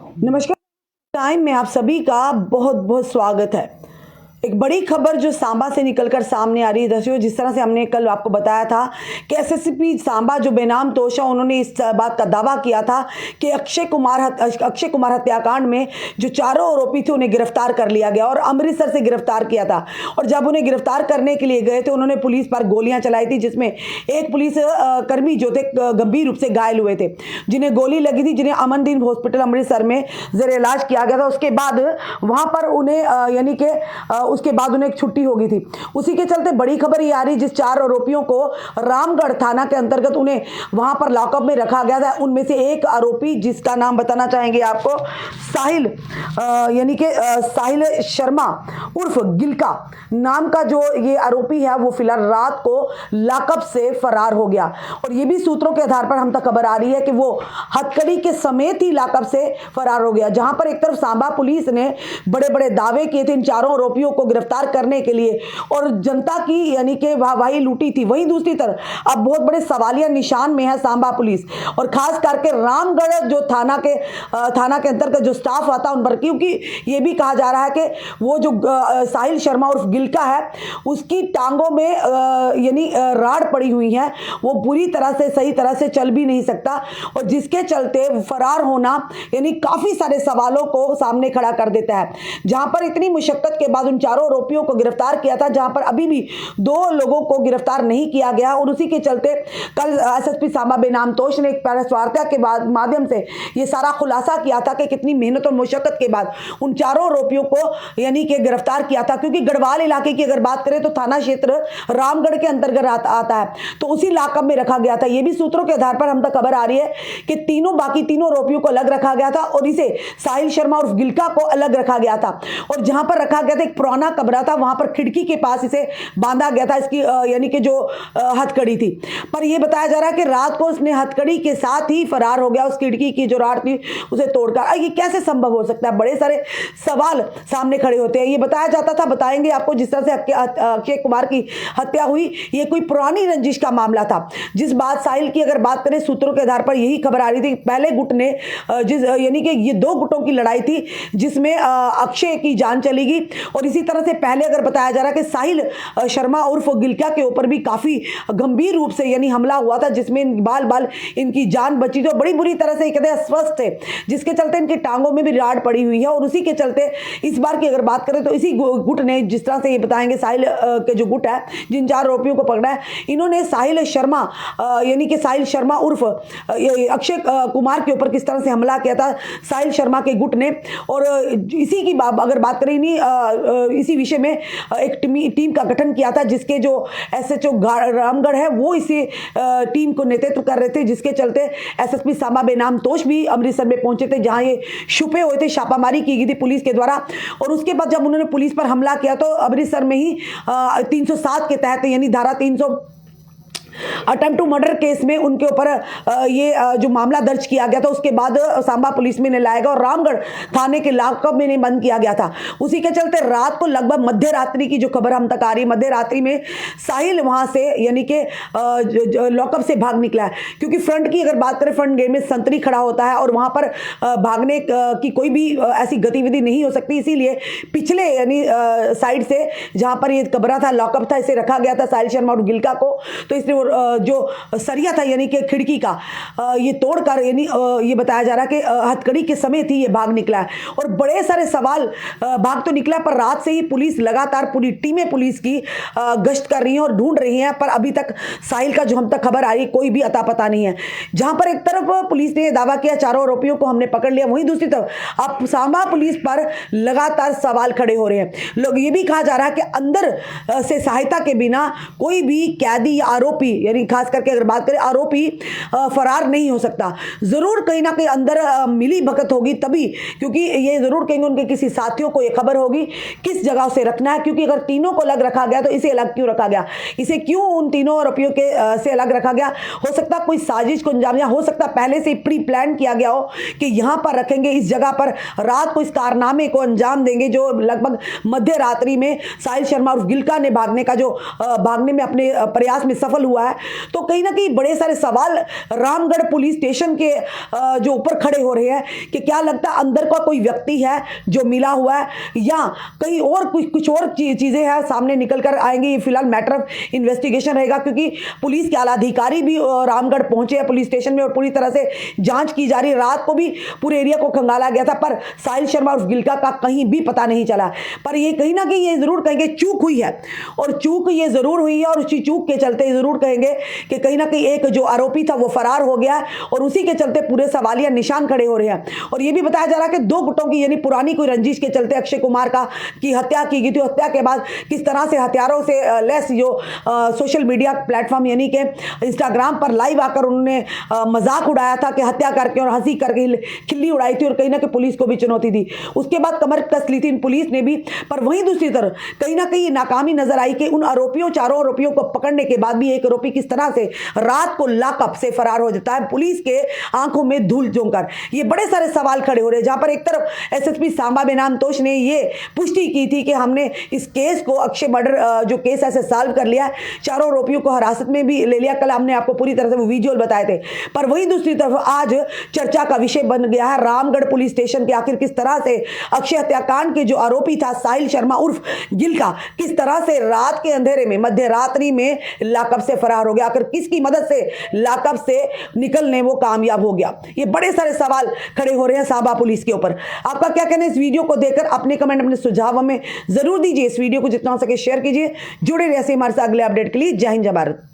नमस्कार। टाइम में आप सभी का बहुत बहुत स्वागत है। एक बड़ी खबर जो सांबा से निकलकर सामने आ रही है दर्शकों, जिस तरह से हमने कल आपको बताया था कि एसएसपी सांबा जो बेनाम तोशा, उन्होंने इस बात का दावा किया था कि अक्षय कुमार हत्याकांड में जो चारों आरोपी थे उन्हें गिरफ्तार कर लिया गया और अमृतसर से गिरफ्तार किया था। और जब उन्हें गिरफ्तार करने के लिए गए थे, उन्होंने पुलिस पर गोलियां चलाई थी, जिसमें एक पुलिस कर्मी जो थे गंभीर रूप से घायल हुए थे, जिन्हें गोली लगी थी, जिन्हें अमनदीप हॉस्पिटल अमृतसर में जेर इलाज किया गया था। उसके बाद वहां पर उन्हें उसके बाद उन्हें एक छुट्टी हो गई थी। उसी के चलते बड़ी खबर ये आ रही, जिस 4 आरोपियों को रामगढ़ थाना के अंतर्गत उन्हें वहां पर लॉकअप में रखा गया था, उनमें से एक आरोपी जिसका नाम बताना चाहेंगे आपको, साहिल साहिल शर्मा उर्फ गिलका नाम का जो ये आरोपी है, वो फिलहाल रात को लॉकअप से फरार हो गया। और ये भी सूत्रों के आधार पर हम तक खबर आ रही है कि वो हथकड़ी के समेत ही लॉकअप से फरार हो गया। जहां पर एक तरफ सांबा पुलिस ने बड़े बड़े दावे किए थे इन चारों आरोपियों को गिरफ्तार करने के लिए और जनता की वाहवाही लूटी थी, वहीं दूसरी तरफ अब बहुत बड़े सवालिया निशान में है सांबा पुलिस और खास करके रामगढ़ जो थाना के अंतर्गत जो स्टाफ आता उन पर, क्योंकि ये भी कहा जा रहा है कि वो जो साहिल शर्मा उर्फ गिलका है, उसकी टांगों में राड़ पड़ी हुई है, वो पूरी तरह से सही तरह से चल भी नहीं सकता और जिसके चलते फरार होना काफी सारे सवालों को सामने खड़ा कर देता है। जहां पर इतनी मुशक्कत के बाद उन चारों आरोपियों को गिरफ्तार किया था, जहां पर अभी भी 2 लोगों को गिरफ्तार नहीं किया गया और उसी के चलते कल एसएसपी सांबा बेनाम तोश ने एक प्रेस वार्ता के बाद माध्यम से ये सारा खुलासा किया था कि कितनी मेहनत और मुशक्कत के बाद उन चारों आरोपियों को गिरफ्तार किया था। क्योंकि गढ़वाल इलाके की अगर बात करें तो थाना क्षेत्र रामगढ़ के अंतर्गत आता है, तो उसी लॉकअप में रखा गया था। यह भी सूत्रों के आधार पर हम तक खबर आ रही है कि बाकी तीनों आरोपियों को अलग रखा गया था और इसे साहिल शर्मा और गिलका को अलग रखा गया था। और जहां पर रखा गया था एक पुराना कमरा था, वहां पर खिड़की के पास इसे बांधा गया था, इसकी जो हथकड़ी थी। पर यह बताया जा रहा है कि रात को उसने हथकड़ी के साथ ही फरार हो गया, उस खिड़की की जो राड थी उसे तोड़कर। ये कैसे संभव हो सकता है? बड़े सारे सवाल सामने खड़े होते हैं। ये बताया जाता था, बताएंगे आपको, जिस तरह से अक्षय कुमार की हत्या हुई, ये कोई पुरानी रंजिश का मामला था। जिस बात साहिल की अगर बात करें, सूत्रों के आधार पर यही खबर आ रही थी, पहले गुट ने ये 2 गुटों की लड़ाई थी जिसमें अक्षय की जान चली गई। और इसी तरह से पहले अगर बताया जा रहा है कि साहिल शर्मा उर्फ गिलका के ऊपर भी काफी गंभीर रूप से हमला हुआ था, जिसमें बाल इनकी जान बची थी और बड़ी बुरी तरह से कहते हैं अस्वस्थ थे, जिसके चलते इनकी टांगों में भी राड़ पड़ी हुई है। और उसी के चलते इस बार की अगर बात करें तो इसी गुट ने, जिस तरह से ये बताएंगे, साहिल के जो गुट है, जिन 4 आरोपियों को पकड़ा है, इन्होंने साहिल शर्मा उर्फ अक्षय कुमार के ऊपर किस तरह से हमला किया था साहिल शर्मा के गुट ने। और इसी की अगर बात करें, इसी विषय में एक टीम का गठन किया था, जिसके जो एसएचओ रामगढ़ है वो इसी टीम को नेतृत्व कर रहे थे, जिसके चलते एसएसपी सांबा बेनाम तोश भी अमृतसर में पहुंचे थे, जहां ये छुपे हुए थे। छापामारी की गई थी पुलिस के द्वारा और उसके बाद जब उन्होंने पुलिस पर हमला किया तो अमृतसर में ही 307 के तहत धारा 300 अटेम्प्ट टू मर्डर केस में उनके ऊपर ये जो मामला दर्ज किया गया था। उसके बाद सांबा पुलिस में लाया गया और रामगढ़ थाने के लॉकअप में बंद किया गया था। उसी के चलते रात को लगभग मध्य रात्रि की जो खबर हम तक आ रही है, मध्य रात्रि में साहिल वहां से लॉकअप से भाग निकला है। क्योंकि फ्रंट की अगर बात करें, फ्रंट गेट में संतरी खड़ा होता है और वहां पर भागने की कोई भी ऐसी गतिविधि नहीं हो सकती, इसीलिए पिछले साइड से जहां पर ये कमरा था, लॉकअप था, इसे रखा गया था साहिल शर्मा और गिलका को। तो इसने जो सरिया था कि खिड़की का, ये तोड़कर ये बताया जा रहा है कि हथकड़ी के समेत ही ये भाग निकला है। और बड़े सारे सवाल, भाग तो निकला पर रात से ही पुलिस लगातार, पूरी टीमें पुलिस की गश्त कर रही हैं और ढूंढ रही हैं, पर अभी तक साहिल का जो हम तक खबर आई, कोई भी अता पता नहीं है। जहां पर एक तरफ पुलिस ने दावा किया 4 आरोपियों को हमने पकड़ लिया, वहीं दूसरी तरफ अब सांबा पुलिस पर लगातार सवाल खड़े हो रहे हैं। लोग ये भी कहा जा रहा है कि अंदर से सहायता के बिना कोई भी कैदी या आरोपी, खास करके अगर बात करें, आरोपी फरार नहीं हो सकता। जरूर कहीं ना कहीं अंदर मिली भगत होगी तभी, क्योंकि ये जरूर कहेंगे उनके किसी साथियों को ये खबर होगी किस जगह से रखना है। क्योंकि अगर तीनों को अलग रखा गया तो इसे अलग क्यों रखा गया, इसे क्यों उन तीनों आरोपियों के से अलग रखा गया? हो सकता कोई साजिश को अंजाम, या हो सकता पहले से प्री प्लान किया गया हो कि यहां पर रखेंगे, इस जगह पर रात को इस कारनामे को अंजाम देंगे, जो लगभग मध्य रात्रि में साहिल शर्मा और गिलका ने भागने में अपने प्रयास में सफल हुआ हुआ है, तो कहीं ना कहीं बड़े सारे सवाल रामगढ़ पुलिस स्टेशन के जो ऊपर खड़े हो रहे हैं कि क्या लगता है अंदर का कोई व्यक्ति है जो मिला हुआ है या कहीं और कुछ और चीजें हैं सामने निकल कर आएंगी। ये फिलहाल मैटर ऑफ इन्वेस्टिगेशन रहेगा, क्योंकि पुलिस के आला अधिकारी भी रामगढ़ पहुंचे हैं पुलिस स्टेशन में और पूरी तरह से जांच की जा रही है। रात को भी पूरे एरिया को खंगाला गया था, पर साहिल शर्मा और गिलका का कहीं भी पता नहीं चला। पर ये कहीं ना कहीं ये जरूर कहेंगे चूक हुई है, और चूक ये जरूर हुई है, और उसी चूक के चलते जरूर कहेंगे कि कहीं ना कहीं एक जो आरोपी था वो फरार हो गया और उसी के चलते पूरे सवालिया निशान खड़े हो रहे हैं। और ये भी बताया जा रहा है कि दो गुटों की यानी पुरानी कोई रंजिश के चलते अक्षय कुमार की हत्या की गई थी। हत्या के बाद किस तरह से हथियारों से लैस जो सोशल मीडिया प्लेटफॉर्म यानी कि इंस्टाग्राम पर लाइव आकर उन्होंने मजाक उड़ाया था कि हत्या करके और हंसी करके खिल्ली उड़ाई थी और कहीं ना कहीं पुलिस को भी चुनौती दी। उसके बाद कमर कस ली थी पुलिस ने भी। पर वहीं दूसरी तरफ कहीं ना कहीं नाकामी नजर आई कि उन आरोपियों चारों आरोपियों को पकड़ने के बाद भी एक आरोपी किस तरह से रात को लॉकअप से फरार हो जाता है पुलिस के आंखों में धूल झोंकर। ये बड़े सारे सवाल खड़े हो रहे हैं, जहां पर एक तरफ एसएसपी सांबा बेनाम तोष ने ये पुष्टि की थी कि हमने इस केस को अक्षय मर्डर जो केस ऐसे सॉल्व कर लिया है, चारों आरोपियों को हिरासत में भी ले लिया। कल हमने आपको पूरी तरह से वो विजुअल बताए थे। पर वहीं दूसरी तरफ आज चर्चा का विषय बन गया है रामगढ़ पुलिस स्टेशन के आखिर किस तरह से अक्षय हत्याकांड के जो आरोपी था साहिल शर्मा उर्फ गिलका किस तरह से रात के अंधेरे में मध्य रात्रि में लॉकअप से फरार हो गया, आखिर किसकी मदद से लॉकअप से निकलने वो कामयाब हो गया। ये बड़े सारे सवाल खड़े हो रहे हैं सांबा पुलिस के ऊपर। आपका क्या कहना है इस वीडियो को देखकर? अपने कमेंट अपने सुझाव हमें जरूर दीजिए। इस वीडियो को जितना हो सके शेयर कीजिए। जुड़े रहिए हमारे साथ अगले अपडेट के लिए। जय हिंद जय भारत।